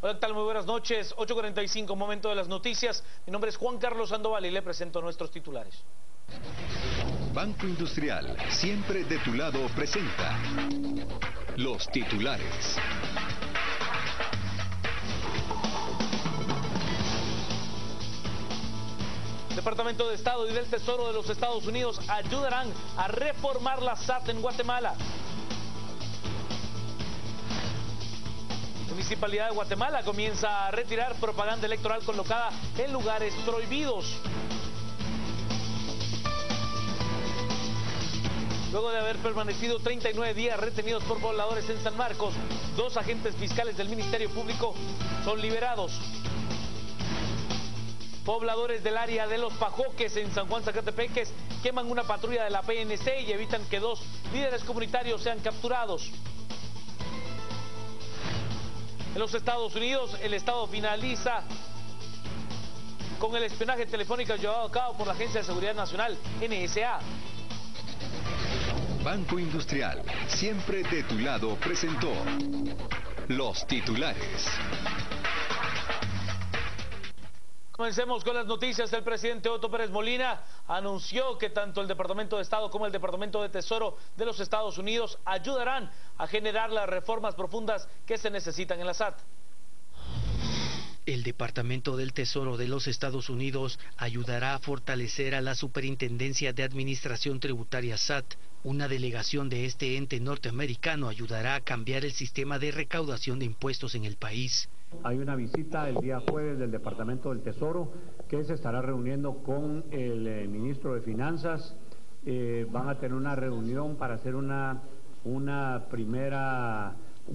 Hola, ¿qué tal? Muy buenas noches. 8:45, momento de las noticias. Mi nombre es Juan Carlos Sandoval y le presento nuestros titulares. Banco Industrial, siempre de tu lado, presenta los titulares. Departamento de Estado y del Tesoro de los Estados Unidos ayudarán a reformar la SAT en Guatemala. Municipalidad de Guatemala comienza a retirar propaganda electoral colocada en lugares prohibidos. Luego de haber permanecido 39 días retenidos por pobladores en San Marcos, 2 agentes fiscales del Ministerio Público son liberados. Pobladores del área de Los Pajoques en San Juan Zacatepeques queman una patrulla de la PNC y evitan que 2 líderes comunitarios sean capturados. En los Estados Unidos, el Estado finaliza con el espionaje telefónico llevado a cabo por la Agencia de Seguridad Nacional, NSA. Banco Industrial, siempre de tu lado, presentó los titulares. Comencemos con las noticias. El presidente Otto Pérez Molina anunció que tanto el Departamento de Estado como el Departamento de Tesoro de los Estados Unidos ayudarán a generar las reformas profundas que se necesitan en la SAT. El Departamento del Tesoro de los Estados Unidos ayudará a fortalecer a la Superintendencia de Administración Tributaria SAT. Una delegación de este ente norteamericano ayudará a cambiar el sistema de recaudación de impuestos en el país. Hay una visita el día jueves del Departamento del Tesoro que se estará reuniendo con el ministro de Finanzas. Van a tener una reunión para hacer un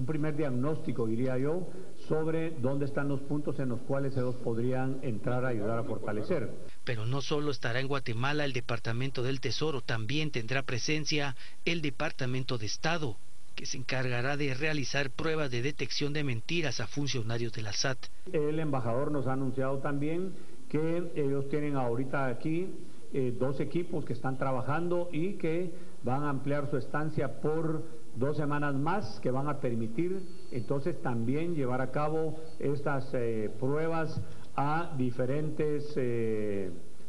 primer diagnóstico, diría yo, sobre dónde están los puntos en los cuales ellos podrían entrar a ayudar a fortalecer. Pero no solo estará en Guatemala el Departamento del Tesoro, también tendrá presencia el Departamento de Estado, que se encargará de realizar pruebas de detección de mentiras a funcionarios de la SAT. El embajador nos ha anunciado también que ellos tienen ahorita aquí 2 equipos que están trabajando y que van a ampliar su estancia por 2 semanas más, que van a permitir entonces también llevar a cabo estas pruebas a diferentes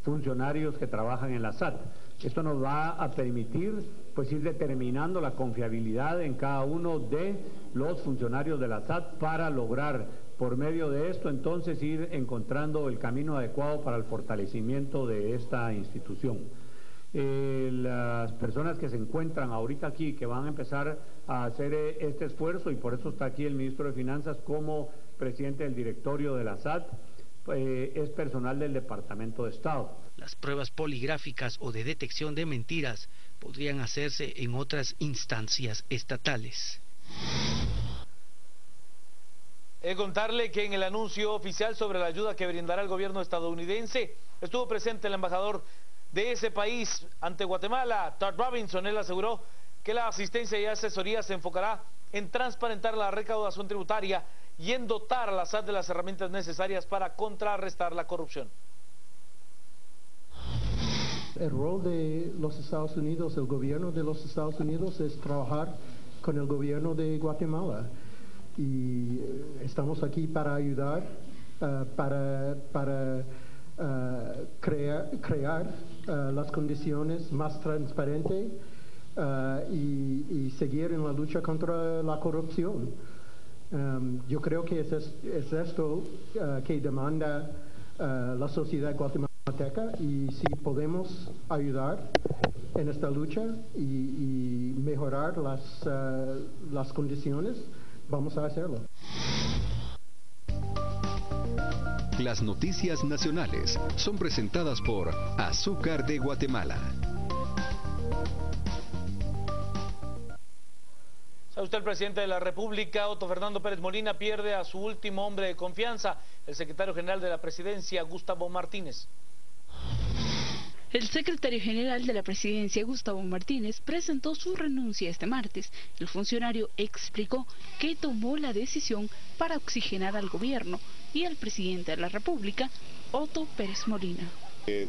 funcionarios que trabajan en la SAT. Esto nos va a permitir pues ir determinando la confiabilidad en cada uno de los funcionarios de la SAT para lograr por medio de esto entonces ir encontrando el camino adecuado para el fortalecimiento de esta institución. Las personas que se encuentran ahorita aquí, que van a empezar a hacer este esfuerzo, y por eso está aquí el ministro de Finanzas como presidente del directorio de la SAT, es personal del Departamento de Estado. Las pruebas poligráficas o de detección de mentiras podrían hacerse en otras instancias estatales. Contarle que en el anuncio oficial sobre la ayuda que brindará el gobierno estadounidense estuvo presente el embajador de ese país ante Guatemala, Todd Robinson. Él aseguró que la asistencia y asesoría se enfocará en transparentar la recaudación tributaria y en dotar a la SAT de las herramientas necesarias para contrarrestar la corrupción. El rol de los Estados Unidos, el gobierno de los Estados Unidos, es trabajar con el gobierno de Guatemala. Y estamos aquí para ayudar, para crear las condiciones más transparentes y seguir en la lucha contra la corrupción. Yo creo que es esto que demanda la sociedad guatemalteca, y si podemos ayudar en esta lucha y mejorar las condiciones, vamos a hacerlo. Las noticias nacionales son presentadas por Azúcar de Guatemala. ¿Sabe usted? El presidente de la República, Otto Fernando Pérez Molina, pierde a su último hombre de confianza, el secretario general de la Presidencia, Gustavo Martínez. El secretario general de la Presidencia, Gustavo Martínez, presentó su renuncia este martes. El funcionario explicó que tomó la decisión para oxigenar al gobierno y al presidente de la República, Otto Pérez Molina.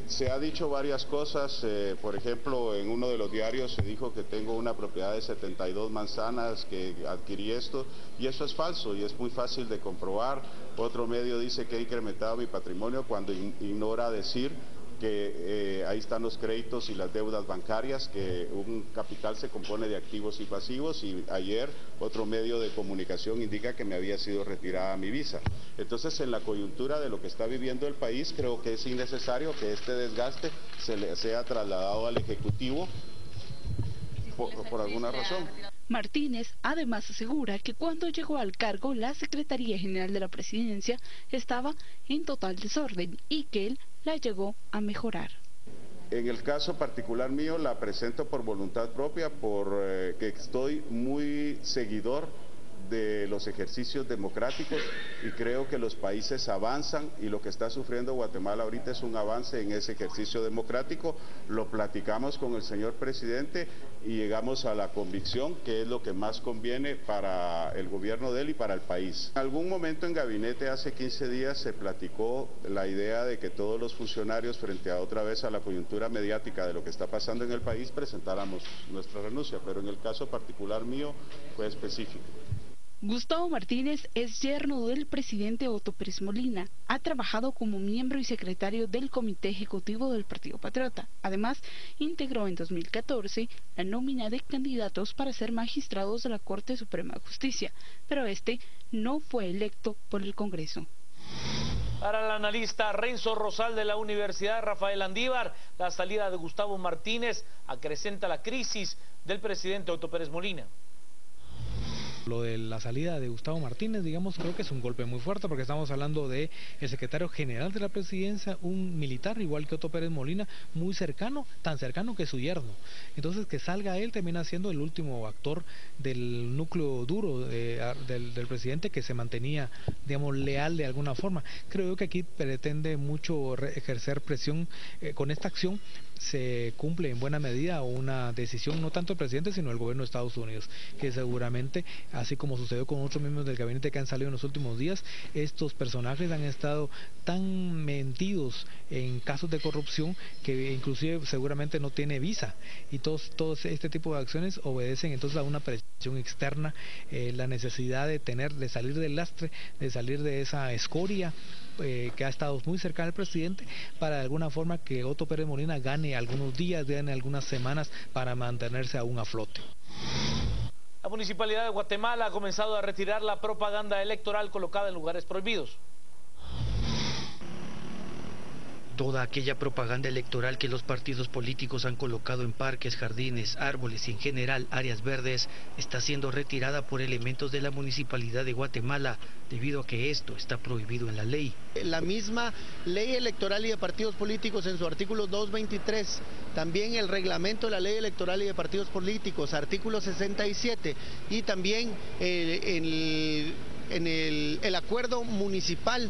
Se ha dicho varias cosas, por ejemplo, en uno de los diarios se dijo que tengo una propiedad de 72 manzanas, que adquirí esto, y eso es falso y es muy fácil de comprobar. Otro medio dice que he incrementado mi patrimonio cuando ignora decir que ahí están los créditos y las deudas bancarias, que un capital se compone de activos y pasivos, y ayer otro medio de comunicación indica que me había sido retirada mi visa. Entonces, en la coyuntura de lo que está viviendo el país, creo que es innecesario que este desgaste sea trasladado al Ejecutivo por alguna razón. Martínez además asegura que cuando llegó al cargo la Secretaría General de la Presidencia estaba en total desorden y que él la llegó a mejorar. En el caso particular mío la presento por voluntad propia, que estoy muy seguidor de los ejercicios democráticos y creo que los países avanzan, y lo que está sufriendo Guatemala ahorita es un avance en ese ejercicio democrático. Lo platicamos con el señor presidente y llegamos a la convicción que es lo que más conviene para el gobierno de él y para el país. En algún momento en gabinete hace 15 días se platicó la idea de que todos los funcionarios, frente a otra vez a la coyuntura mediática de lo que está pasando en el país, presentáramos nuestra renuncia, pero en el caso particular mío fue específico. Gustavo Martínez es yerno del presidente Otto Pérez Molina. Ha trabajado como miembro y secretario del Comité Ejecutivo del Partido Patriota. Además, integró en 2014 la nómina de candidatos para ser magistrados de la Corte Suprema de Justicia, pero este no fue electo por el Congreso. Para el analista Renzo Rosal de la Universidad Rafael Andívar, la salida de Gustavo Martínez acrecenta la crisis del presidente Otto Pérez Molina. Lo de la salida de Gustavo Martínez, digamos, creo que es un golpe muy fuerte, porque estamos hablando de el secretario general de la presidencia, un militar igual que Otto Pérez Molina, muy cercano, tan cercano que su yerno. Entonces, que salga él termina siendo el último actor del núcleo duro del presidente, que se mantenía, digamos, leal de alguna forma. Creo que aquí pretende mucho ejercer presión con esta acción. Se cumple en buena medida una decisión no tanto del presidente sino del gobierno de Estados Unidos, que seguramente, así como sucedió con otros miembros del gabinete que han salido en los últimos días, estos personajes han estado tan metidos en casos de corrupción que inclusive seguramente no tiene visa, y todos este tipo de acciones obedecen entonces a una presión externa, la necesidad de salir del lastre, de salir de esa escoria que ha estado muy cercana al presidente, para de alguna forma que Otto Pérez Molina gane algunos días, gane algunas semanas para mantenerse aún a flote. La Municipalidad de Guatemala ha comenzado a retirar la propaganda electoral colocada en lugares prohibidos. Toda aquella propaganda electoral que los partidos políticos han colocado en parques, jardines, árboles y en general áreas verdes está siendo retirada por elementos de la Municipalidad de Guatemala, debido a que esto está prohibido en la ley. La misma ley electoral y de partidos políticos en su artículo 223, también el reglamento de la ley electoral y de partidos políticos, artículo 67, y también el acuerdo municipal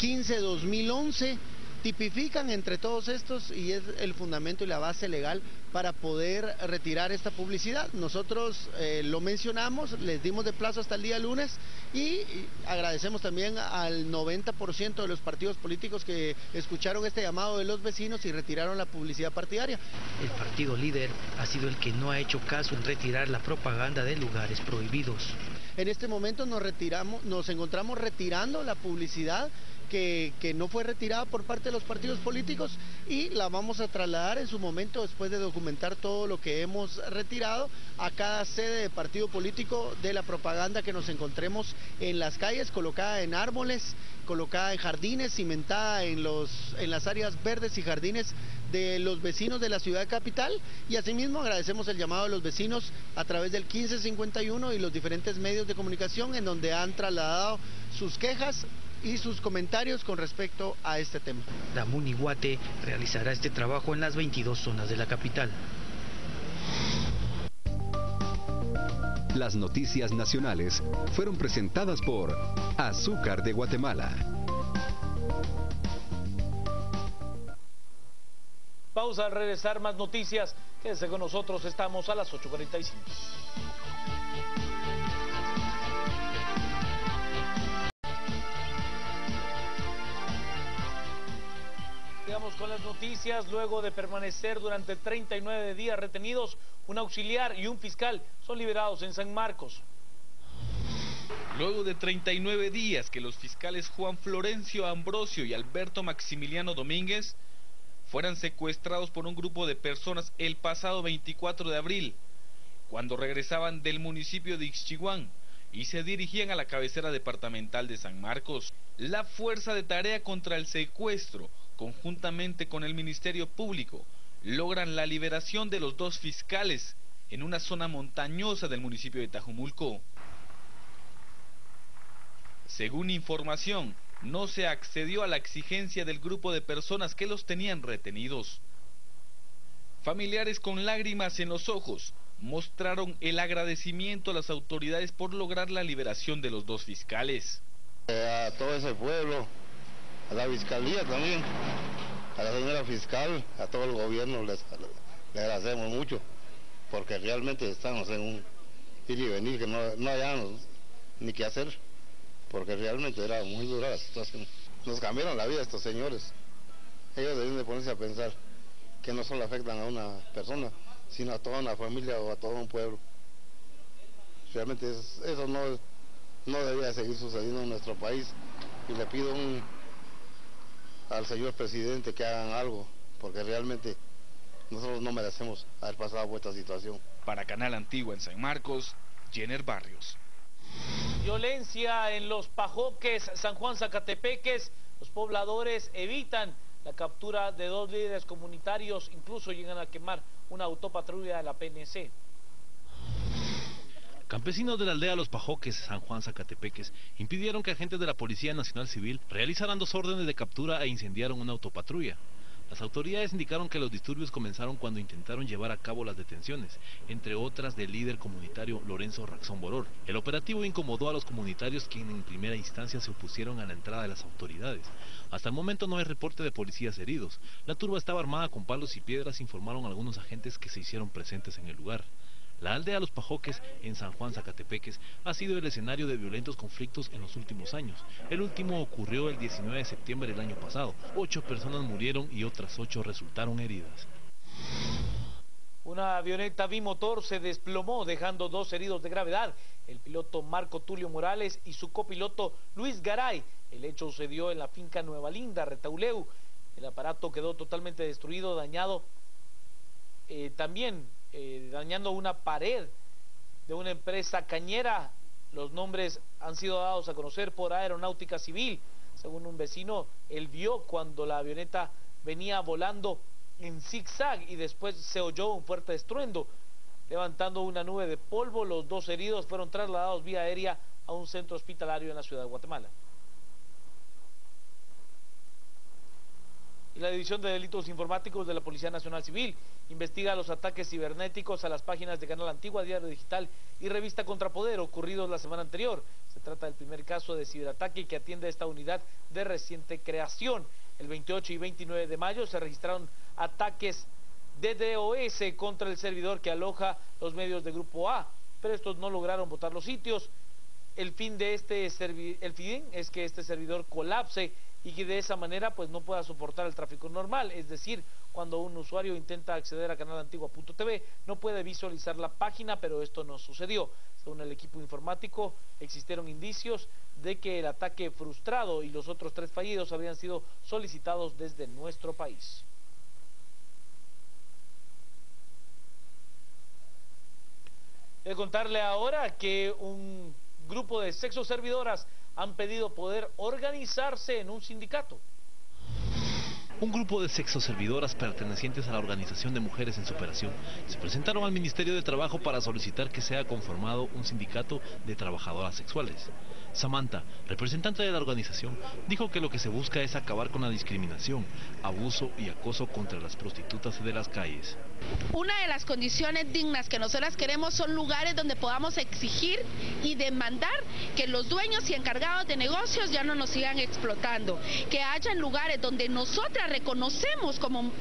15-2011, tipifican entre todos estos y es el fundamento y la base legal para poder retirar esta publicidad. Nosotros lo mencionamos, les dimos de plazo hasta el día lunes y agradecemos también al 90% de los partidos políticos que escucharon este llamado de los vecinos y retiraron la publicidad partidaria. El partido líder ha sido el que no ha hecho caso en retirar la propaganda de lugares prohibidos. En este momento nos encontramos retirando la publicidad que no fue retirada por parte de los partidos políticos, y la vamos a trasladar en su momento, después de documentar todo lo que hemos retirado, a cada sede de partido político de la propaganda que nos encontremos en las calles, colocada en árboles, colocada en jardines, cimentada en las áreas verdes y jardines de los vecinos de la ciudad capital. Y asimismo agradecemos el llamado de los vecinos a través del 1551 y los diferentes medios de comunicación en donde han trasladado sus quejas y sus comentarios con respecto a este tema. La Munihuate realizará este trabajo en las 22 zonas de la capital. Las noticias nacionales fueron presentadas por Azúcar de Guatemala. Pausa, al regresar más noticias. Quédese con nosotros, estamos a las 8:45. Vamos con las noticias. Luego de permanecer durante 39 días retenidos, un auxiliar y un fiscal son liberados en San Marcos. Luego de 39 días que los fiscales Juan Florencio Ambrosio y Alberto Maximiliano Domínguez fueran secuestrados por un grupo de personas el pasado 24 de abril, cuando regresaban del municipio de Ixchiguán y se dirigían a la cabecera departamental de San Marcos, la Fuerza de Tarea contra el Secuestro, conjuntamente con el Ministerio Público, logran la liberación de los dos fiscales en una zona montañosa del municipio de Tajumulco. Según información, no se accedió a la exigencia del grupo de personas que los tenían retenidos. Familiares con lágrimas en los ojos mostraron el agradecimiento a las autoridades por lograr la liberación de los dos fiscales. A todo ese pueblo, a la fiscalía también, a la señora fiscal, a todo el gobierno le agradecemos mucho, porque realmente estamos en un ir y venir que no hayamos ni qué hacer, porque realmente era muy dura la situación. Nos cambiaron la vida estos señores. Ellos deben de ponerse a pensar que no solo afectan a una persona, sino a toda una familia o a todo un pueblo. Realmente eso no debería seguir sucediendo en nuestro país, y le pido al señor presidente que hagan algo, porque realmente nosotros no merecemos haber pasado por esta situación. Para Canal Antigua en San Marcos, Jenner Barrios. Violencia en Los Pajoques, San Juan Zacatepeques. Los pobladores evitan la captura de dos líderes comunitarios, incluso llegan a quemar una autopatrulla de la PNC. Campesinos de la aldea Los Pajoques, San Juan Zacatepeques, impidieron que agentes de la Policía Nacional Civil realizaran dos órdenes de captura e incendiaron una autopatrulla. Las autoridades indicaron que los disturbios comenzaron cuando intentaron llevar a cabo las detenciones, entre otras del líder comunitario Lorenzo Raxón Boror. El operativo incomodó a los comunitarios, quienes en primera instancia se opusieron a la entrada de las autoridades. Hasta el momento no hay reporte de policías heridos. La turba estaba armada con palos y piedras, informaron algunos agentes que se hicieron presentes en el lugar. La aldea Los Pajoques, en San Juan Zacatepeques, ha sido el escenario de violentos conflictos en los últimos años. El último ocurrió el 19 de septiembre del año pasado. 8 personas murieron y otras 8 resultaron heridas. Una avioneta bimotor se desplomó, dejando 2 heridos de gravedad: el piloto Marco Tulio Morales y su copiloto Luis Garay. El hecho sucedió en la finca Nueva Linda, Retauleu. El aparato quedó totalmente destruido, dañado dañando una pared de una empresa cañera. Los nombres han sido dados a conocer por Aeronáutica Civil. Según un vecino, él vio cuando la avioneta venía volando en zigzag y después se oyó un fuerte estruendo, levantando una nube de polvo. Los 2 heridos fueron trasladados vía aérea a un centro hospitalario en la ciudad de Guatemala. Y la División de Delitos Informáticos de la Policía Nacional Civil investiga los ataques cibernéticos a las páginas de Canal Antigua, Diario Digital y Revista Contrapoder ocurridos la semana anterior. Se trata del primer caso de ciberataque que atiende esta unidad de reciente creación. El 28 y 29 de mayo se registraron ataques de DDoS contra el servidor que aloja los medios de Grupo A, pero estos no lograron botar los sitios. El fin es que este servidor colapse y que de esa manera pues no pueda soportar el tráfico normal, es decir, cuando un usuario intenta acceder a canalantigua.tv no puede visualizar la página, pero esto no sucedió. Según el equipo informático, existieron indicios de que el ataque frustrado y los otros 3 fallidos habrían sido solicitados desde nuestro país. He contarle ahora que un grupo de sexoservidoras han pedido poder organizarse en un sindicato. Un grupo de sexoservidoras pertenecientes a la Organización de Mujeres en Superación se presentaron al Ministerio de Trabajo para solicitar que sea conformado un sindicato de trabajadoras sexuales. Samantha, representante de la organización, dijo que lo que se busca es acabar con la discriminación, abuso y acoso contra las prostitutas de las calles. Una de las condiciones dignas que nosotras queremos son lugares donde podamos exigir y demandar que los dueños y encargados de negocios ya no nos sigan explotando, que hayan lugares donde nosotras las reconocemos como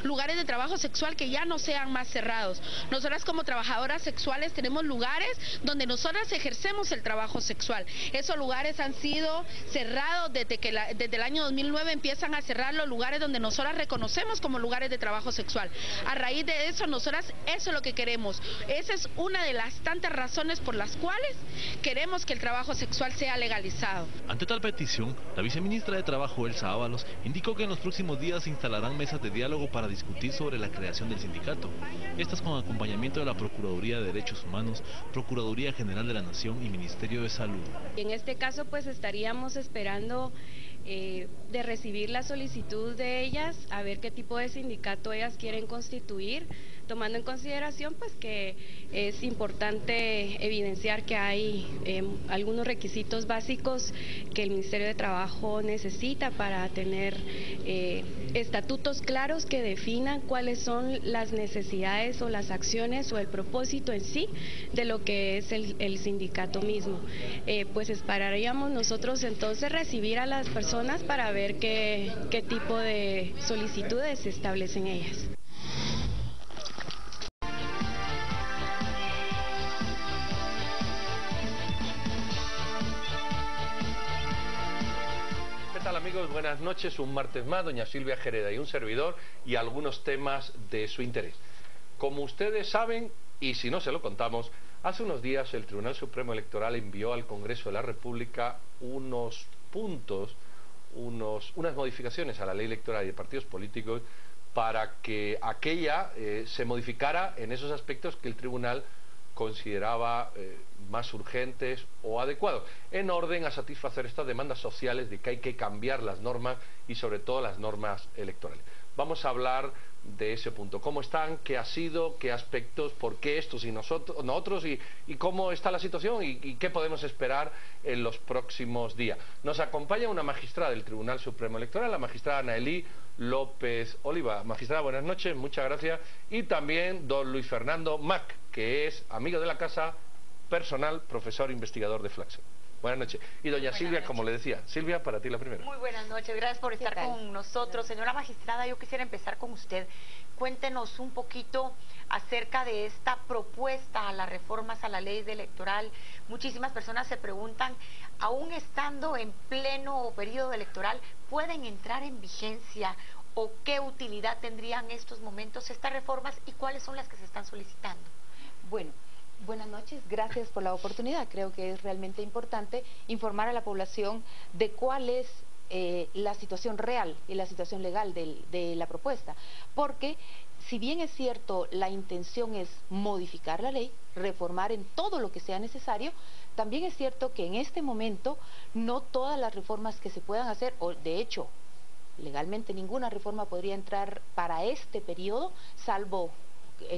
lugares de trabajo sexual que ya no sean más cerrados. Nosotras como trabajadoras sexuales tenemos lugares donde nosotras ejercemos el trabajo sexual. Esos lugares han sido cerrados desde el año 2009 empiezan a cerrar los lugares donde nosotras reconocemos como lugares de trabajo sexual. A raíz de eso, nosotras eso es lo que queremos. Esa es una de las tantas razones por las cuales queremos que el trabajo sexual sea legalizado. Ante tal petición, la viceministra de Trabajo, Elsa Ábalos, indicó que en los próximos días se instalarán mesas de diálogo para discutir sobre la creación del sindicato. Estas con acompañamiento de la Procuraduría de Derechos Humanos, Procuraduría General de la Nación y Ministerio de Salud. En este caso, pues estaríamos esperando de recibir la solicitud de ellas, a ver qué tipo de sindicato ellas quieren constituir, tomando en consideración pues que es importante evidenciar que hay algunos requisitos básicos que el Ministerio de Trabajo necesita para tener estatutos claros que definan cuáles son las necesidades o las acciones o el propósito en sí de lo que es el sindicato mismo. Pues esperaríamos nosotros entonces recibir a las personas para ver qué tipo de solicitudes se establecen ellas. ¿Qué tal, amigos? Buenas noches, un martes más, doña Silvia Jereda y un servidor y algunos temas de su interés. Como ustedes saben, y si no se lo contamos, hace unos días el Tribunal Supremo Electoral envió al Congreso de la República unos puntos, unas modificaciones a la ley electoral y de partidos políticos para que aquella se modificara en esos aspectos que el tribunal consideraba más urgentes o adecuados, en orden a satisfacer estas demandas sociales de que hay que cambiar las normas y sobre todo las normas electorales. Vamos a hablar de ese punto, cómo están, qué ha sido, qué aspectos, por qué estos y nosotros y cómo está la situación y qué podemos esperar en los próximos días. Nos acompaña una magistrada del Tribunal Supremo Electoral, la magistrada Anaelí López Oliva. Magistrada, buenas noches, muchas gracias. Y también don Luis Fernando Mac, que es amigo de la casa, personal, profesor investigador de Flaxo. Buenas noches. Y doña Silvia, como le decía, Silvia, para ti la primera. Muy buenas noches, gracias por estar con nosotros. Señora magistrada, yo quisiera empezar con usted. Cuéntenos un poquito acerca de esta propuesta a las reformas a la ley electoral. Muchísimas personas se preguntan, aún estando en pleno periodo electoral, ¿pueden entrar en vigencia o qué utilidad tendrían estos momentos estas reformas y cuáles son las que se están solicitando? Bueno, buenas noches, gracias por la oportunidad. Creo que es realmente importante informar a la población de cuál es la situación real y la situación legal de la propuesta, porque si bien es cierto la intención es modificar la ley, reformar en todo lo que sea necesario, también es cierto que en este momento no todas las reformas que se puedan hacer, o de hecho legalmente ninguna reforma podría entrar para este periodo, salvo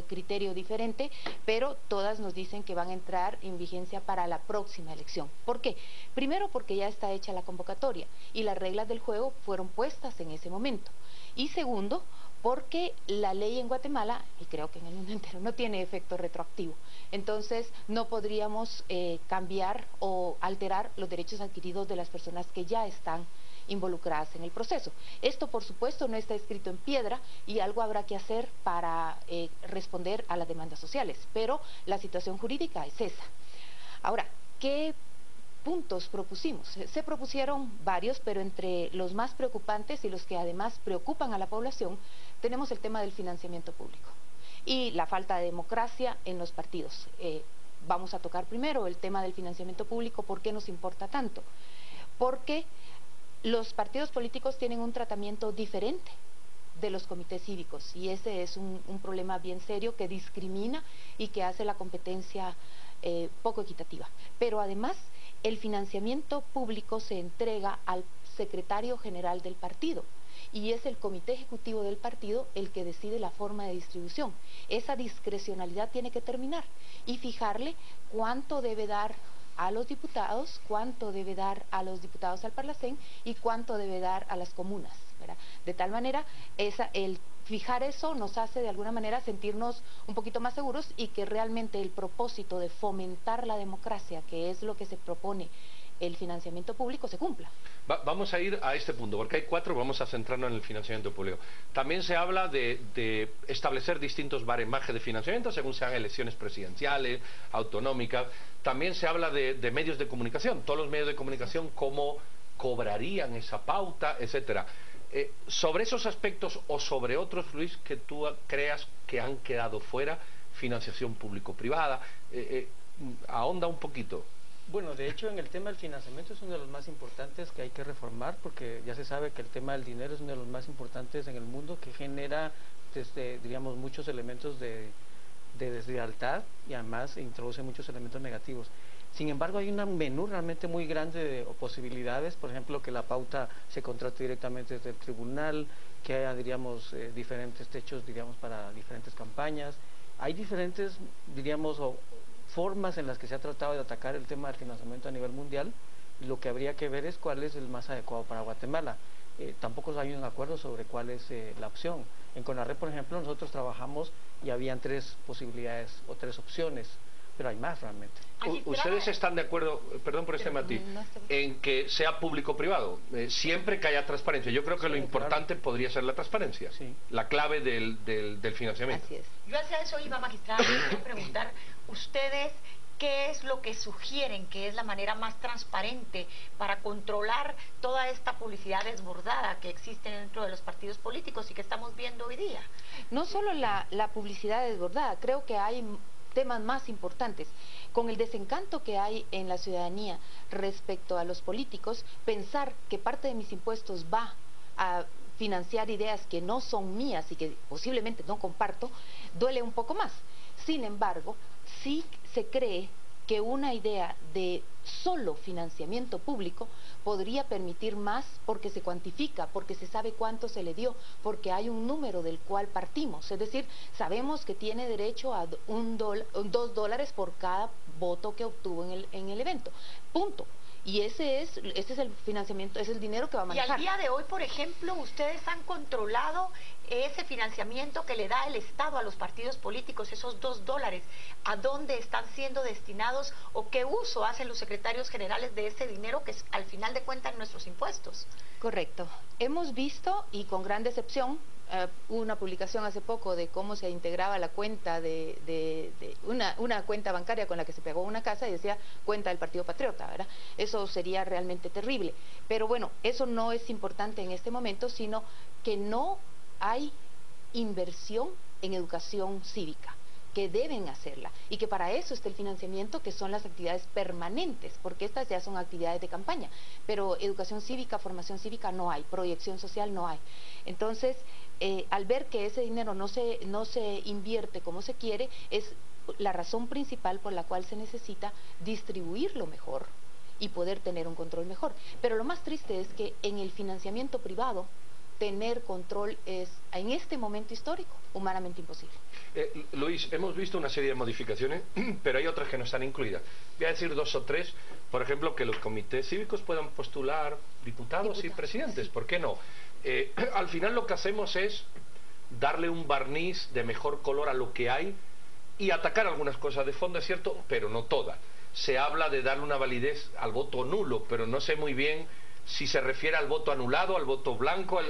criterio diferente, pero todas nos dicen que van a entrar en vigencia para la próxima elección. ¿Por qué? Primero porque ya está hecha la convocatoria y las reglas del juego fueron puestas en ese momento. Y segundo, porque la ley en Guatemala, y creo que en el mundo entero, no tiene efecto retroactivo. Entonces no podríamos cambiar o alterar los derechos adquiridos de las personas que ya están involucradas en el proceso. Esto, por supuesto, no está escrito en piedra y algo habrá que hacer para responder a las demandas sociales, pero la situación jurídica es esa. Ahora, ¿qué puntos propusimos? Se propusieron varios, pero entre los más preocupantes y los que además preocupan a la población, tenemos el tema del financiamiento público y la falta de democracia en los partidos. Vamos a tocar primero el tema del financiamiento público. ¿Por qué nos importa tanto? Porque los partidos políticos tienen un tratamiento diferente de los comités cívicos y ese es un problema bien serio que discrimina y que hace la competencia poco equitativa. Pero además el financiamiento público se entrega al secretario general del partido y es el comité ejecutivo del partido el que decide la forma de distribución. Esa discrecionalidad tiene que terminar y fijarle cuánto debe dar a los diputados, cuánto debe dar a los diputados al Parlacén y cuánto debe dar a las comunas, ¿verdad? De tal manera, el fijar eso nos hace de alguna manera sentirnos un poquito más seguros y que realmente el propósito de fomentar la democracia, que es lo que se propone el financiamiento público se cumpla. Vamos a ir a este punto, porque hay 4, vamos a centrarnos en el financiamiento público. También se habla de establecer distintos baremajes de financiamiento según sean elecciones presidenciales, autonómicas. También se habla de medios de comunicación, todos los medios de comunicación, cómo cobrarían esa pauta, etcétera. Sobre esos aspectos o sobre otros, Luis, que tú creas que han quedado fuera, financiación público-privada, ahonda un poquito. Bueno, de hecho, en el tema del financiamiento es uno de los más importantes que hay que reformar, porque ya se sabe que el tema del dinero es uno de los más importantes en el mundo, que genera, diríamos, muchos elementos de deslealtad y además introduce muchos elementos negativos. Sin embargo, hay un menú realmente muy grande de posibilidades, por ejemplo, que la pauta se contrate directamente desde el tribunal, que haya, diríamos, diferentes techos, diríamos, para diferentes campañas. Hay diferentes, diríamos, formas en las que se ha tratado de atacar el tema del financiamiento a nivel mundial. Lo que habría que ver es cuál es el más adecuado para Guatemala. Tampoco hay un acuerdo sobre cuál es la opción. En CONARRED, por ejemplo, nosotros trabajamos y habían 3 posibilidades o 3 opciones, pero hay más realmente. ¿Ustedes están de acuerdo, perdón por este matiz, en que sea público-privado? Siempre que haya transparencia. Yo creo que lo importante podría ser la transparencia, la clave del financiamiento. Así es. Yo hacia eso iba, magistrada, a preguntar, ¿ustedes qué es lo que sugieren que es la manera más transparente para controlar toda esta publicidad desbordada que existe dentro de los partidos políticos y que estamos viendo hoy día? No solo la publicidad desbordada, creo que hay temas más importantes. Con el desencanto que hay en la ciudadanía respecto a los políticos, pensar que parte de mis impuestos va a financiar ideas que no son mías y que posiblemente no comparto, duele un poco más. Sin embargo, sí se cree que una idea de solo financiamiento público podría permitir más porque se cuantifica, porque se sabe cuánto se le dio, porque hay un número del cual partimos. Es decir, sabemos que tiene derecho a $2 por cada voto que obtuvo en el evento. Punto. Y ese es el financiamiento, es el dinero que va a manejar. Y al día de hoy, por ejemplo, ustedes han controlado ese financiamiento que le da el Estado a los partidos políticos, esos $2, ¿a dónde están siendo destinados o qué uso hacen los secretarios generales de ese dinero que es, al final de cuentas, nuestros impuestos? Correcto. Hemos visto, y con gran decepción, una publicación hace poco de cómo se integraba la cuenta de una cuenta bancaria con la que se pagó una casa y decía cuenta del Partido Patriota, ¿verdad? Eso sería realmente terrible. Pero bueno, eso no es importante en este momento, sino que no hay inversión en educación cívica, que deben hacerla, y que para eso está el financiamiento, que son las actividades permanentes, porque estas ya son actividades de campaña, pero educación cívica, formación cívica no hay, proyección social no hay. Entonces, al ver que ese dinero no se invierte como se quiere, es la razón principal por la cual se necesita distribuirlo mejor y poder tener un control mejor. Pero lo más triste es que en el financiamiento privado, tener control es, en este momento histórico, humanamente imposible. Luis, hemos visto una serie de modificaciones, pero hay otras que no están incluidas. Voy a decir 2 o 3, por ejemplo, que los comités cívicos puedan postular diputados y presidentes, ¿por qué no? Al final lo que hacemos es darle un barniz de mejor color a lo que hay y atacar algunas cosas de fondo, es cierto, pero no todas. Se habla de darle una validez al voto nulo, pero no sé muy bien si se refiere al voto anulado, al voto blanco,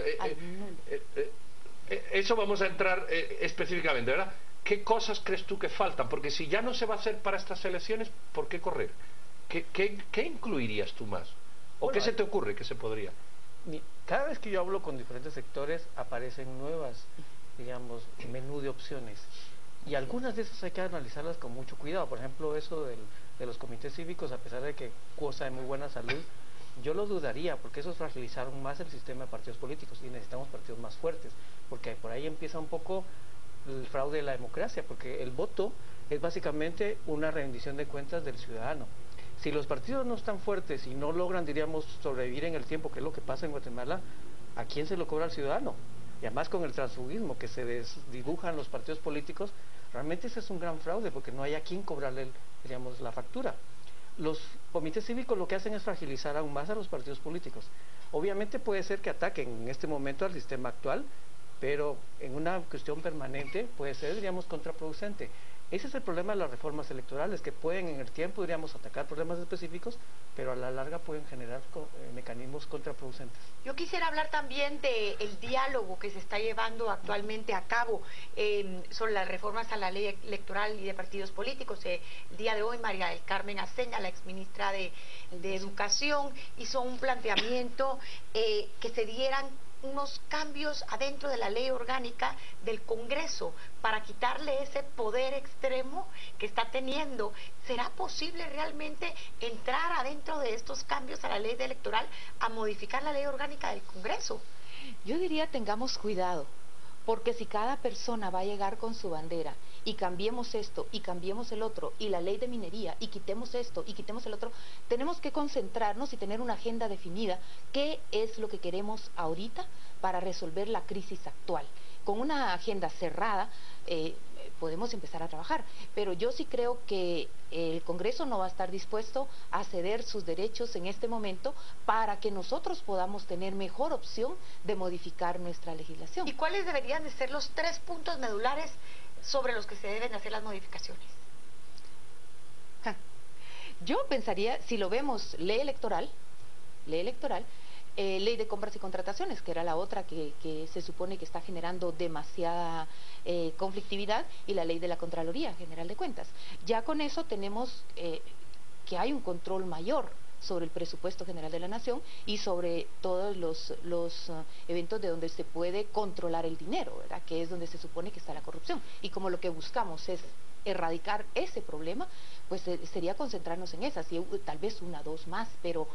eso vamos a entrar específicamente, ¿verdad? ¿Qué cosas crees tú que faltan? Porque si ya no se va a hacer para estas elecciones, ¿por qué correr? ¿Qué incluirías tú más? ¿O bueno, qué se te ocurre que se podría? Cada vez que yo hablo con diferentes sectores aparecen nuevas, digamos, menú de opciones. Y algunas de esas hay que analizarlas con mucho cuidado. Por ejemplo, eso de los comités cívicos, a pesar de que goza de muy buena salud, yo lo dudaría, porque eso es fragilizar aún más el sistema de partidos políticos y necesitamos partidos más fuertes, porque por ahí empieza un poco el fraude de la democracia, porque el voto es básicamente una rendición de cuentas del ciudadano. Si los partidos no están fuertes y no logran, diríamos, sobrevivir en el tiempo, que es lo que pasa en Guatemala, ¿a quién se lo cobra el ciudadano? Y además con el transfugismo que se desdibujan los partidos políticos, realmente ese es un gran fraude, porque no hay a quién cobrarle, diríamos, la factura. Los comités cívicos lo que hacen es fragilizar aún más a los partidos políticos. Obviamente puede ser que ataquen en este momento al sistema actual, pero en una cuestión permanente puede ser, diríamos, contraproducente. Ese es el problema de las reformas electorales, que pueden en el tiempo, diríamos, atacar problemas específicos, pero a la larga pueden generar mecanismos contraproducentes. Yo quisiera hablar también del diálogo que se está llevando actualmente a cabo sobre las reformas a la ley electoral y de partidos políticos. El día de hoy María del Carmen Aceña, la exministra de Educación, hizo un planteamiento que se dieran unos cambios adentro de la ley orgánica del Congreso para quitarle ese poder extremo que está teniendo. ¿Será posible realmente entrar adentro de estos cambios a la ley electoral a modificar la ley orgánica del Congreso? Yo diría tengamos cuidado, porque si cada persona va a llegar con su bandera y cambiemos esto y cambiemos el otro y la ley de minería y quitemos esto y quitemos el otro, tenemos que concentrarnos y tener una agenda definida. ¿Qué es lo que queremos ahorita para resolver la crisis actual? Con una agenda cerrada podemos empezar a trabajar, pero yo sí creo que el Congreso no va a estar dispuesto a ceder sus derechos en este momento para que nosotros podamos tener mejor opción de modificar nuestra legislación. ¿Y cuáles deberían de ser los 3 puntos medulares sobre los que se deben hacer las modificaciones? Yo pensaría, si lo vemos, ley electoral, ley de compras y contrataciones, que era la otra que se supone que está generando demasiada conflictividad, y la ley de la Contraloría General de Cuentas. Ya con eso tenemos que hay un control mayor sobre el presupuesto general de la nación y sobre todos los eventos de donde se puede controlar el dinero, ¿verdad? Que es donde se supone que está la corrupción. Y como lo que buscamos es erradicar ese problema, pues sería concentrarnos en esas, y tal vez 1 o 2 más, pero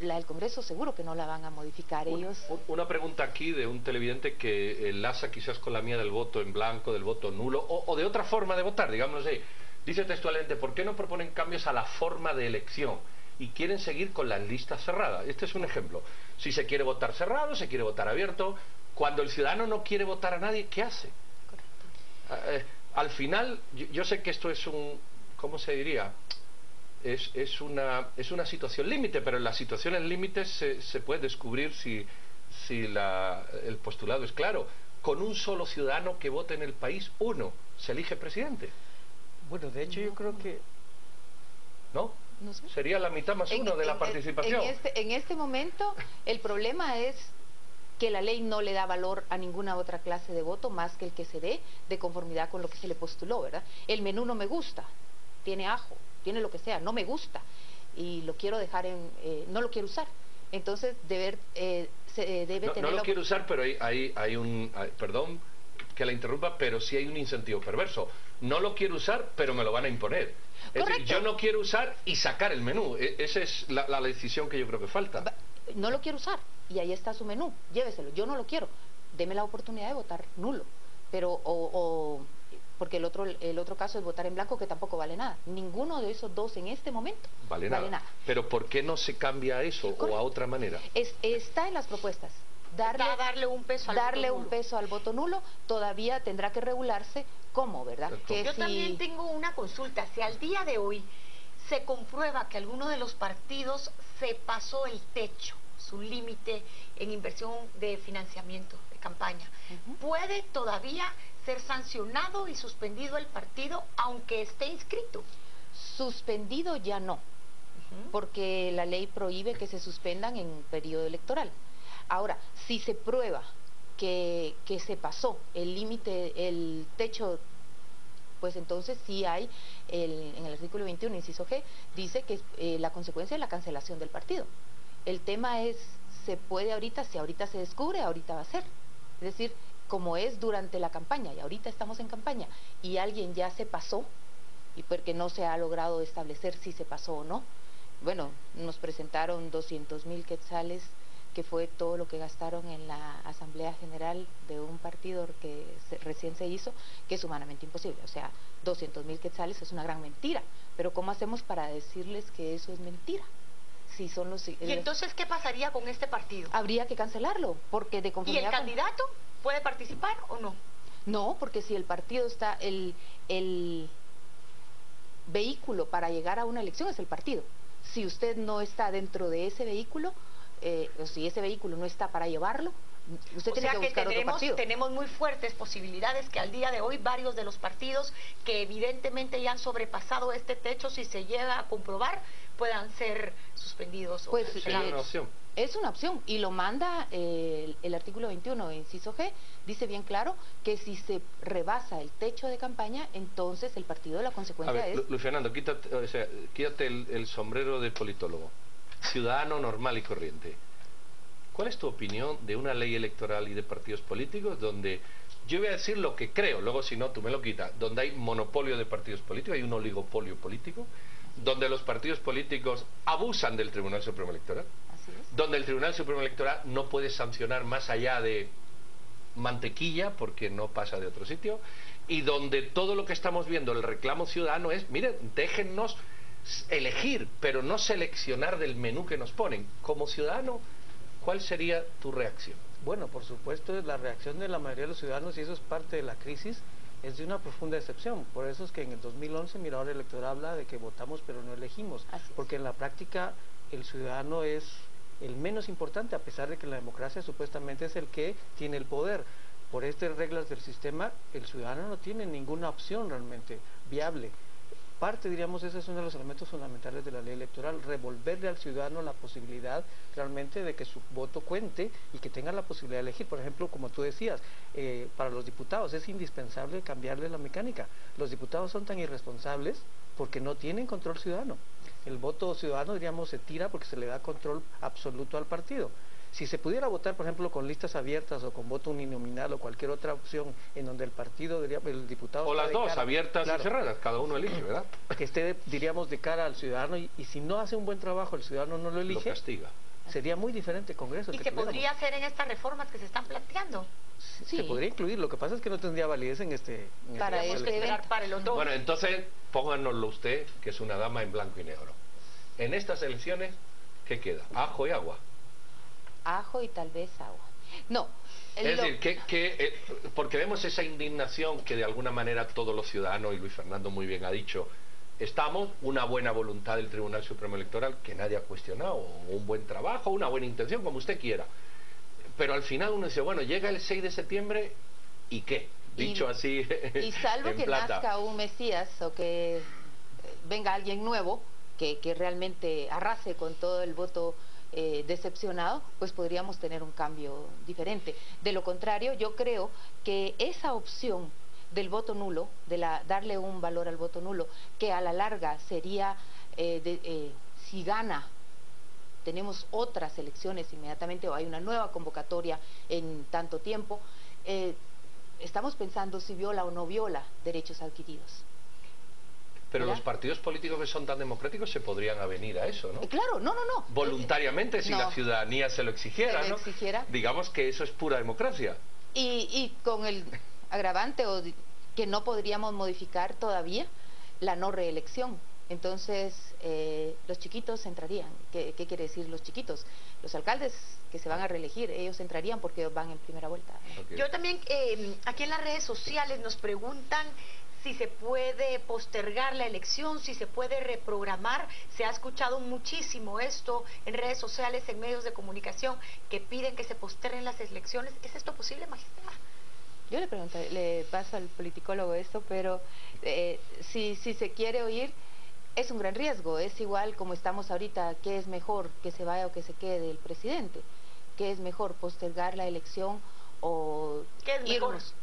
la del Congreso seguro que no la van a modificar ellos. Una pregunta aquí de un televidente que enlaza quizás con la mía del voto en blanco, del voto nulo, o de otra forma de votar, digamos así. Dice textualmente: ¿por qué no proponen cambios a la forma de elección y quieren seguir con las listas cerradas? Este es un ejemplo. Si se quiere votar cerrado, se quiere votar abierto. Cuando el ciudadano no quiere votar a nadie, ¿qué hace? Al final, yo sé que esto es un, ¿cómo se diría? Es una situación límite, pero en las situaciones límites se puede descubrir si el postulado es claro. Con un solo ciudadano que vote en el país, uno se elige presidente. Bueno, de hecho yo creo que... ¿No? No sé. Sería la mitad más uno de la participación. En este momento el problema es que la ley no le da valor a ninguna otra clase de voto más que el que se dé de conformidad con lo que se le postuló, ¿verdad? El menú no me gusta, tiene ajo, tiene lo que sea, no me gusta y lo quiero dejar no lo quiero usar. Entonces se debe tener... No lo quiero usar, pero hay un... perdón que la interrumpa, pero sí hay un incentivo perverso. No lo quiero usar, pero me lo van a imponer. Es decir, yo no quiero usar y sacar el menú. Esa es la decisión que yo creo que falta. No lo quiero usar y ahí está su menú, lléveselo. Yo no lo quiero, deme la oportunidad de votar nulo, pero porque el otro caso es votar en blanco, que tampoco vale nada. Ninguno de esos dos en este momento vale nada. Pero ¿por qué no se cambia eso? Correcto. O a otra manera? Está en las propuestas. Darle un peso al voto nulo. Todavía tendrá que regularse cómo, ¿verdad? Yo también tengo una consulta. Si al día de hoy se comprueba que alguno de los partidos se pasó el techo, su límite en inversión de financiamiento de campaña, ¿puede todavía ser sancionado y suspendido el partido aunque esté inscrito? Suspendido ya no, porque la ley prohíbe que se suspendan en un periodo electoral. Ahora, si se prueba que se pasó el límite, el techo, pues entonces sí hay, en el artículo 21, inciso G, dice que la consecuencia es la cancelación del partido. El tema es, se puede ahorita, si ahorita se descubre, ahorita va a ser. Es decir, como es durante la campaña, y ahorita estamos en campaña, y alguien ya se pasó, y porque no se ha logrado establecer si se pasó o no. Bueno, nos presentaron 200,000 quetzales, que fue todo lo que gastaron en la Asamblea General de un partido que recién se hizo, que es humanamente imposible. O sea, 200,000 quetzales es una gran mentira, pero ¿cómo hacemos para decirles que eso es mentira? Si son ¿Y entonces qué pasaría con este partido? Habría que cancelarlo, porque de conformidad... ¿Y el candidato puede participar o no? No, porque si el partido está, el vehículo para llegar a una elección es el partido. Si usted no está dentro de ese vehículo, o si ese vehículo no está para llevarlo, Usted tiene que buscar otro partido. Tenemos muy fuertes posibilidades que al día de hoy varios de los partidos que evidentemente ya han sobrepasado este techo, si se llega a comprobar, puedan ser suspendidos. Pues o es una opción y lo manda el artículo 21, inciso G, dice bien claro que si se rebasa el techo de campaña, entonces el partido, la consecuencia es... Luis Fernando, quítate el sombrero de politólogo, ciudadano normal y corriente. ¿Cuál es tu opinión de una ley electoral y de partidos políticos donde, yo voy a decir lo que creo, luego si no tú me lo quitas, donde hay monopolio de partidos políticos, hay un oligopolio político, donde los partidos políticos abusan del Tribunal Supremo Electoral, donde el Tribunal Supremo Electoral no puede sancionar más allá de mantequilla porque no pasa de otro sitio, y donde todo lo que estamos viendo, el reclamo ciudadano es, miren, déjennos elegir, pero no seleccionar del menú que nos ponen. Como ciudadano, ¿cuál sería tu reacción? Bueno, por supuesto, la reacción de la mayoría de los ciudadanos, y eso es parte de la crisis, es de una profunda decepción. Por eso es que en el 2011 Mirador Electoral habla de que votamos pero no elegimos, porque en la práctica el ciudadano es el menos importante, a pesar de que la democracia supuestamente es el que tiene el poder. Por estas reglas del sistema, el ciudadano no tiene ninguna opción realmente viable. Parte, diríamos, ese es uno de los elementos fundamentales de la ley electoral, revolverle al ciudadano la posibilidad realmente de que su voto cuente y que tenga la posibilidad de elegir. Por ejemplo, como tú decías, para los diputados es indispensable cambiarle la mecánica. Los diputados son tan irresponsables porque no tienen control ciudadano. El voto ciudadano, diríamos, se tira porque se le da control absoluto al partido. Si se pudiera votar, por ejemplo, con listas abiertas o con voto uninominal o cualquier otra opción en donde el partido, el diputado... O las dos, abiertas y cerradas, cada uno elige, ¿verdad? Que esté, diríamos, de cara al ciudadano y si no hace un buen trabajo, el ciudadano no lo elige. Lo castiga. Sería muy diferente el Congreso. ¿Y se podría hacer en estas reformas que se están planteando? Sí. Se podría incluir, lo que pasa es que no tendría validez en para el otro. Bueno, entonces, pónganoslo usted, que es una dama en blanco y negro. En estas elecciones, ¿qué queda? Ajo y agua. Ajo y tal vez agua. No. Es decir, porque vemos esa indignación que de alguna manera todos los ciudadanos, y Luis Fernando muy bien ha dicho, estamos, una buena voluntad del Tribunal Supremo Electoral, que nadie ha cuestionado, un buen trabajo, una buena intención, como usted quiera. Pero al final uno dice, bueno, llega el 6 de septiembre, ¿y qué? Dicho así y salvo que nazca un Mesías o que venga alguien nuevo que realmente arrase con todo el voto decepcionado, pues podríamos tener un cambio diferente. De lo contrario, yo creo que esa opción del voto nulo, de darle un valor al voto nulo, que a la larga sería, si gana, tenemos otras elecciones inmediatamente o hay una nueva convocatoria en tanto tiempo, estamos pensando si viola o no viola derechos adquiridos. Pero los partidos políticos que son tan democráticos se podrían avenir a eso, ¿no? Claro, no. Voluntariamente, si la ciudadanía se lo exigiera, ¿no? Digamos que eso es pura democracia. Y con el agravante que no podríamos modificar todavía la no reelección. Entonces, los chiquitos entrarían. ¿Qué quiere decir los chiquitos? Los alcaldes que se van a reelegir, ellos entrarían porque van en primera vuelta. Okay. Yo también, aquí en las redes sociales nos preguntan si se puede postergar la elección, si se puede reprogramar. Se ha escuchado muchísimo esto en redes sociales, en medios de comunicación, que piden que se posterguen las elecciones. ¿Es esto posible, magistrada? Yo le paso al politicólogo esto, pero si se quiere oír, es un gran riesgo. Es igual como estamos ahorita, ¿qué es mejor, que se vaya o que se quede el presidente? ¿Qué es mejor, postergar la elección o ¿qué es mejor? Irnos?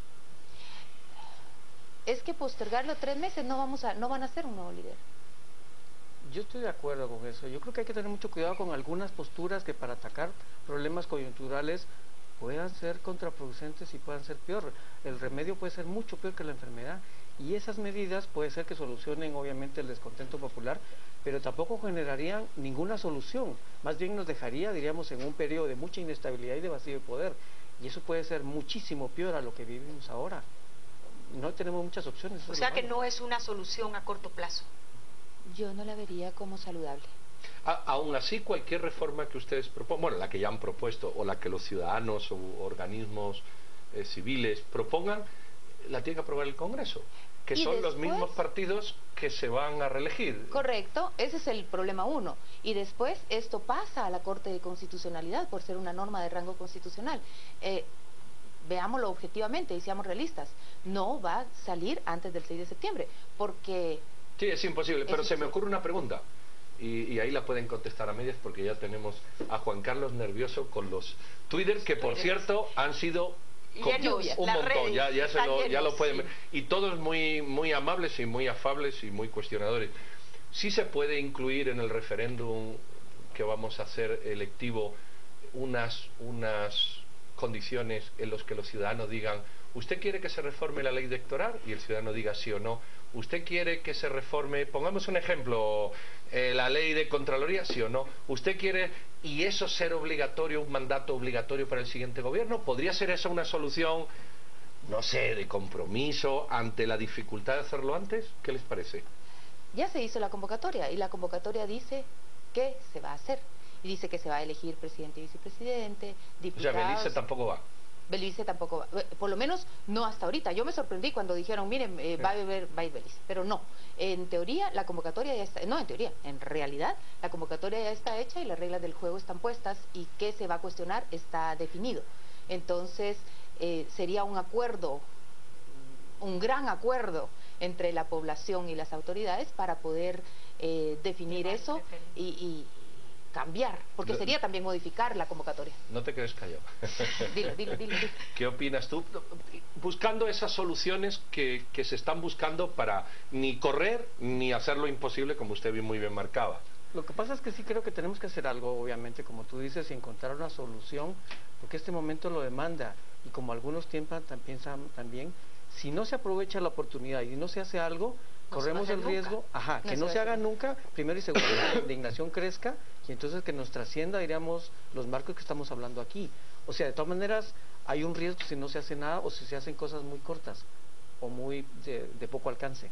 Es que postergarlo 3 meses no van a ser un nuevo líder. Yo estoy de acuerdo con eso. Yo creo que hay que tener mucho cuidado con algunas posturas que para atacar problemas coyunturales puedan ser contraproducentes y puedan ser peor. El remedio puede ser mucho peor que la enfermedad. Y esas medidas puede ser que solucionen obviamente el descontento popular, pero tampoco generarían ninguna solución. Más bien nos dejaría, diríamos, en un periodo de mucha inestabilidad y de vacío de poder. Y eso puede ser muchísimo peor a lo que vivimos ahora. No tenemos muchas opciones. O sea que no es una solución a corto plazo. Yo no la vería como saludable. Aún así, cualquier reforma que ustedes propongan, bueno, la que ya han propuesto o la que los ciudadanos o organismos civiles propongan, la tiene que aprobar el Congreso. Que son los mismos partidos que se van a reelegir. Correcto, ese es el problema 1. Y después esto pasa a la Corte de Constitucionalidad por ser una norma de rango constitucional. Veámoslo objetivamente y seamos realistas. No va a salir antes del 6 de septiembre, porque... Sí, es imposible, pero se me ocurre una pregunta. Y ahí la pueden contestar a medias porque ya tenemos a Juan Carlos nervioso con los Twitter, que por cierto han sido... un montón, ya lo pueden ver. Y todos muy amables y muy afables y muy cuestionadores. ¿Sí se puede incluir en el referéndum que vamos a hacer electivo unas condiciones en las que los ciudadanos digan: ¿usted quiere que se reforme la ley electoral? Y el ciudadano diga sí o no. ¿Usted quiere que se reforme, pongamos un ejemplo, la ley de Contraloría, sí o no? ¿Usted quiere, y eso ser obligatorio, un mandato obligatorio para el siguiente gobierno? ¿Podría ser esa una solución, no sé, de compromiso ante la dificultad de hacerlo antes? ¿Qué les parece? Ya se hizo la convocatoria y la convocatoria dice que se va a hacer. Y dice que se va a elegir presidente y vicepresidente, diputados... O sea, Belice tampoco va. Belice tampoco va, por lo menos no hasta ahorita. Yo me sorprendí cuando dijeron, miren, va a ir Belice, pero no. En teoría la convocatoria ya está, no en teoría, en realidad la convocatoria ya está hecha y las reglas del juego están puestas y qué se va a cuestionar está definido. Entonces sería un acuerdo, un gran acuerdo entre la población y las autoridades para poder definir eso y cambiar, porque sería también modificar la convocatoria. No te quedes callado. Dilo. ¿Qué opinas tú? Buscando esas soluciones que se están buscando para ni correr ni hacer lo imposible, como usted muy bien marcaba. Lo que pasa es que sí creo que tenemos que hacer algo, obviamente, como tú dices, y encontrar una solución, porque este momento lo demanda, y como algunos piensan también, si no se aprovecha la oportunidad y no se hace algo, corremos el riesgo, que no se haga nunca, primero y segundo, la indignación crezca, y entonces que nos trascienda, diríamos, los marcos que estamos hablando aquí. O sea, de todas maneras, hay un riesgo si no se hace nada o si se hacen cosas muy cortas o muy de poco alcance.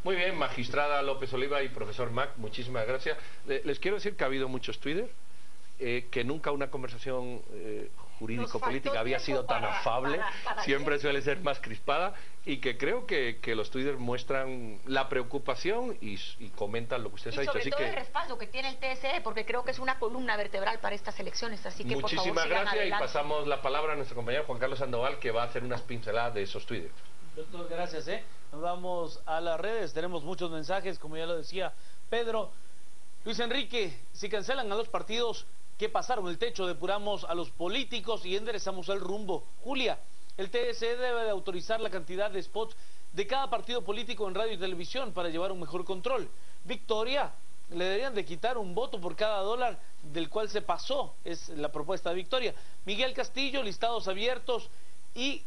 Muy bien, magistrada López Oliva y profesor Mac, muchísimas gracias. Les quiero decir que ha habido muchos Twitter, que nunca una conversación jurídico-política había sido tan afable, siempre suele ser más crispada, y que creo que los Twitter muestran la preocupación y comentan lo que usted ha dicho. Y sobre todo el respaldo que tiene el TSE, porque creo que es una columna vertebral para estas elecciones, así que por favor sigan adelante. Muchísimas gracias, y pasamos la palabra a nuestro compañero Juan Carlos Sandoval, que va a hacer unas pinceladas de esos Twitter. Doctor, gracias. Nos vamos a las redes, tenemos muchos mensajes, como ya lo decía Pedro. Luis Enrique, si cancelan a los partidos que pasaron el techo, depuramos a los políticos y enderezamos el rumbo. Julia, el TSE debe de autorizar la cantidad de spots de cada partido político en radio y televisión para llevar un mejor control. Victoria, le deberían de quitar un voto por cada dólar del cual se pasó, es la propuesta de Victoria. Miguel Castillo, listados abiertos y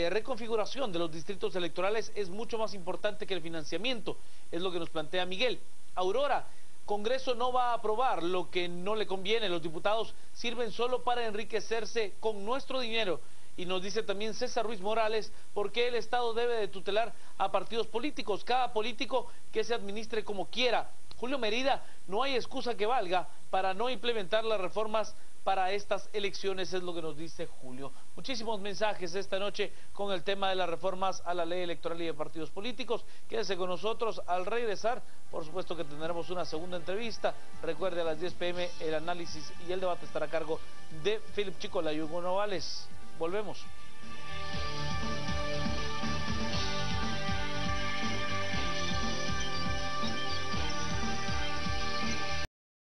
reconfiguración de los distritos electorales es mucho más importante que el financiamiento, es lo que nos plantea Miguel. Aurora, Congreso no va a aprobar lo que no le conviene, los diputados sirven solo para enriquecerse con nuestro dinero. Y nos dice también César Ruiz Morales, ¿por qué el Estado debe de tutelar a partidos políticos? Cada político que se administre como quiera. Julio Merida, no hay excusa que valga para no implementar las reformas para estas elecciones, es lo que nos dice Julio. Muchísimos mensajes esta noche con el tema de las reformas a la ley electoral y de partidos políticos. Quédese con nosotros al regresar. Por supuesto que tendremos una segunda entrevista. Recuerde, a las 10 p.m. el análisis y el debate estará a cargo de Philip Chicola y Hugo Novales. Volvemos.